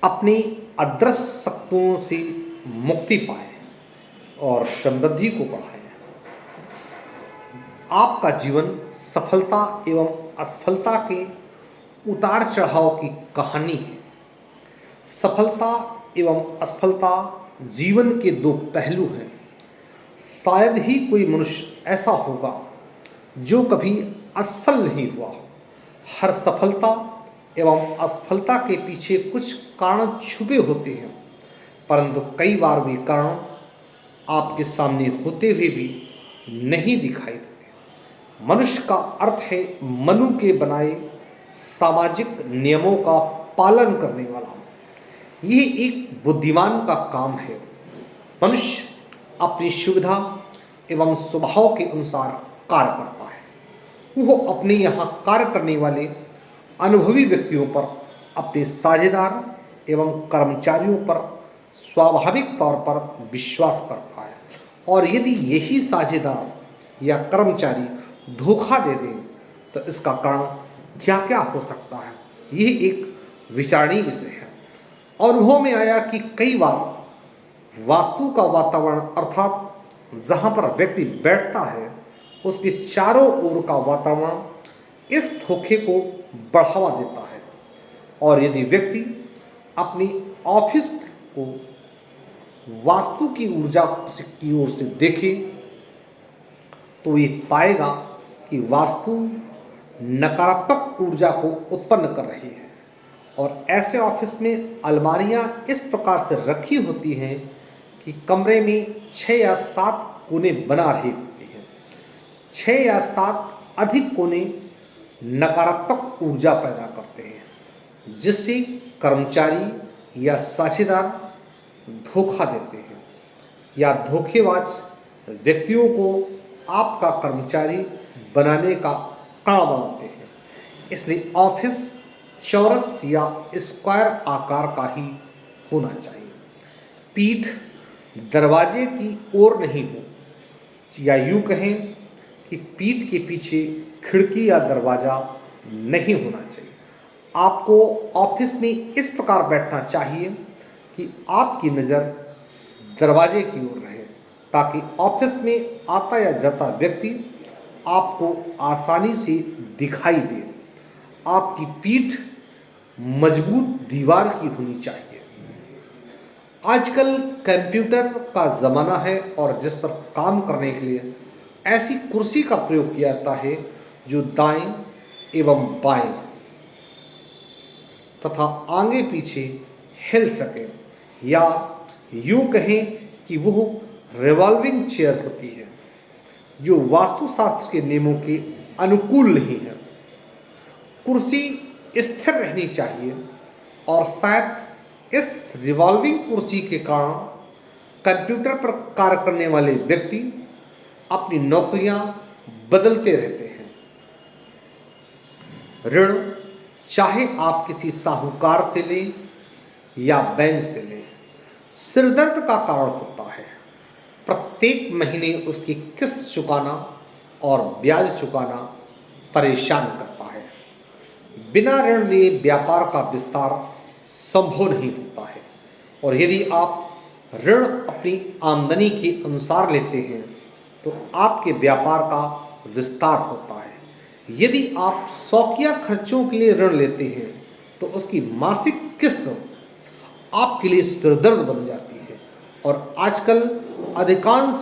अपनी अदृश्य शक्तियों से मुक्ति पाएं और समृद्धि को बढ़ाएं। आपका जीवन सफलता एवं असफलता के उतार चढ़ाव की कहानी है। सफलता एवं असफलता जीवन के दो पहलू हैं। शायद ही कोई मनुष्य ऐसा होगा जो कभी असफल नहीं हुआ हो। हर सफलता एवं असफलता के पीछे कुछ कारण छुपे होते हैं, परंतु कई बार वे कारण आपके सामने होते हुए भी नहीं दिखाई देते। मनुष्य का अर्थ है मनु के बनाए सामाजिक नियमों का पालन करने वाला। यह एक बुद्धिमान का काम है। मनुष्य अपनी सुविधा एवं स्वभाव के अनुसार कार्य करता है। वह अपने यहाँ कार्य करने वाले अनुभवी व्यक्तियों पर, अपने साझेदार एवं कर्मचारियों पर स्वाभाविक तौर पर विश्वास करता है, और यदि यही साझेदार या कर्मचारी धोखा दे दें तो इसका कारण क्या क्या हो सकता है, यह एक विचारणीय विषय है। अनुभव में आया कि कई बार वास्तु का वातावरण अर्थात जहाँ पर व्यक्ति बैठता है उसके चारों ओर का वातावरण इस धोखे को बढ़ावा देता है। और यदि व्यक्ति अपनी ऑफिस को वास्तु की ऊर्जा की ओर से देखे तो ये पाएगा कि वास्तु नकारात्मक ऊर्जा को उत्पन्न कर रही है। और ऐसे ऑफिस में अलमारियां इस प्रकार से रखी होती हैं कि कमरे में 6 या 7 कोने बना रही होती हैं। 6 या 7 अधिक कोने नकारात्मक ऊर्जा पैदा करते हैं, जिससे कर्मचारी या साझेदार धोखा देते हैं या धोखेबाज व्यक्तियों को आपका कर्मचारी बनाने का कारण बनाते हैं। इसलिए ऑफिस चौरस या स्क्वायर आकार का ही होना चाहिए। पीठ दरवाजे की ओर नहीं हो, या यूँ कहें कि पीठ के पीछे खिड़की या दरवाज़ा नहीं होना चाहिए। आपको ऑफिस में इस प्रकार बैठना चाहिए कि आपकी नज़र दरवाजे की ओर रहे, ताकि ऑफिस में आता या जाता व्यक्ति आपको आसानी से दिखाई दे। आपकी पीठ मजबूत दीवार की होनी चाहिए। आजकल कंप्यूटर का ज़माना है और जिस पर काम करने के लिए ऐसी कुर्सी का प्रयोग किया जाता है जो दाएं एवं बाएं तथा आगे पीछे हिल सके, या यूँ कहें कि वह रिवॉल्विंग चेयर होती है जो वास्तुशास्त्र के नियमों के अनुकूल नहीं है। कुर्सी स्थिर रहनी चाहिए, और शायद इस रिवॉल्विंग कुर्सी के कारण कंप्यूटर पर कार्य करने वाले व्यक्ति अपनी नौकरियां बदलते रहते हैं। ऋण चाहे आप किसी साहूकार से लें या बैंक से लें, सिरदर्द का कारण होता है। प्रत्येक महीने उसकी किस्त चुकाना और ब्याज चुकाना परेशान करता है। बिना ऋण लिए व्यापार का विस्तार संभव नहीं होता है, और यदि आप ऋण अपनी आमदनी के अनुसार लेते हैं तो आपके व्यापार का विस्तार होता है। यदि आप शौकिया खर्चों के लिए ऋण लेते हैं तो उसकी मासिक किस्त आपके लिए सिरदर्द बन जाती है। और आजकल अधिकांश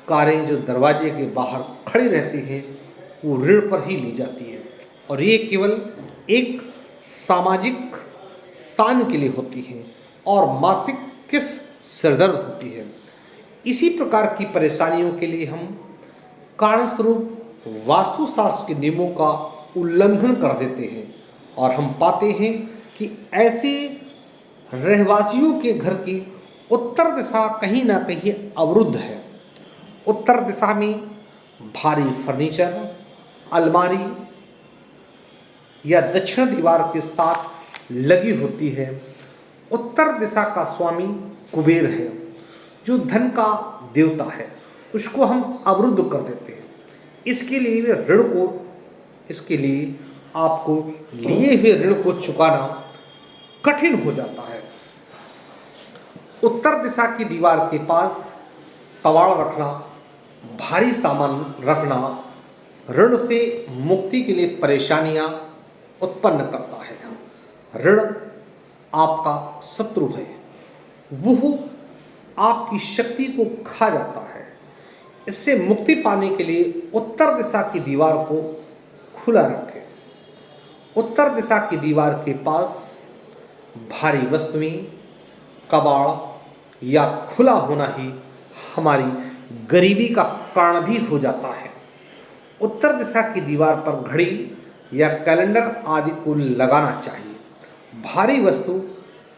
कारें जो दरवाजे के बाहर खड़ी रहती हैं वो ऋण पर ही ली जाती है, और ये केवल एक सामाजिक शान के लिए होती हैं और मासिक किस्त सिरदर्द होती है। इसी प्रकार की परेशानियों के लिए हम कारणस्वरूप वास्तुशास्त्र के नियमों का उल्लंघन कर देते हैं, और हम पाते हैं कि ऐसे रहवासियों के घर की उत्तर दिशा कहीं ना कहीं अवरुद्ध है। उत्तर दिशा में भारी फर्नीचर, अलमारी या दक्षिण दीवार के साथ लगी होती है। उत्तर दिशा का स्वामी कुबेर है, जो धन का देवता है, उसको हम अवरुद्ध कर देते हैं। इसके लिए आपको लिए हुए ऋण को चुकाना कठिन हो जाता है। उत्तर दिशा की दीवार के पास कबाड़ रखना, भारी सामान रखना ऋण से मुक्ति के लिए परेशानियां उत्पन्न करता है। ऋण आपका शत्रु है, वह आपकी शक्ति को खा जाता है। इससे मुक्ति पाने के लिए उत्तर दिशा की दीवार को खुला रखें। उत्तर दिशा की दीवार के पास भारी वस्तुएं, कबाड़ या खुला होना ही हमारी गरीबी का कारण भी हो जाता है। उत्तर दिशा की दीवार पर घड़ी या कैलेंडर आदि को लगाना चाहिए। भारी वस्तु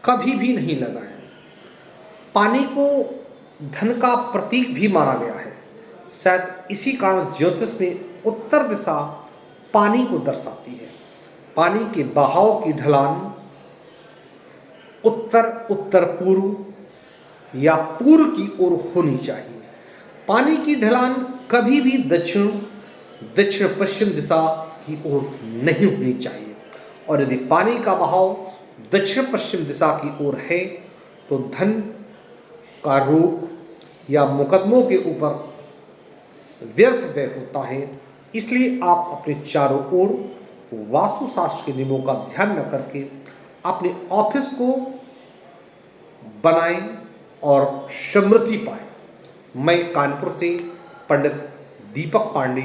कभी भी नहीं लगाएं। पानी को धन का प्रतीक भी माना गया है। शायद इसी कारण ज्योतिष में उत्तर दिशा पानी को दर्शाती है। पानी के बहाव की ढलान उत्तर उत्तर पूर्व या पूर्व की ओर होनी चाहिए। पानी की ढलान कभी भी दक्षिण दक्षिण पश्चिम दिशा की ओर नहीं होनी चाहिए। और यदि पानी का बहाव दक्षिण पश्चिम दिशा की ओर है तो धन का रोग या मुकदमों के ऊपर व्यर्थ व्यय होता है। इसलिए आप अपने चारों ओर वास्तुशास्त्र के नियमों का ध्यान न करके अपने ऑफिस को बनाएं और समृद्धि पाएं। मैं कानपुर से पंडित दीपक पांडे,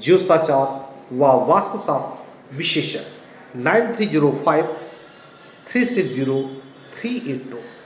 ज्योतिषाचार्य व वास्तुशास्त्र विशेषज्ञ, 9305 360 382।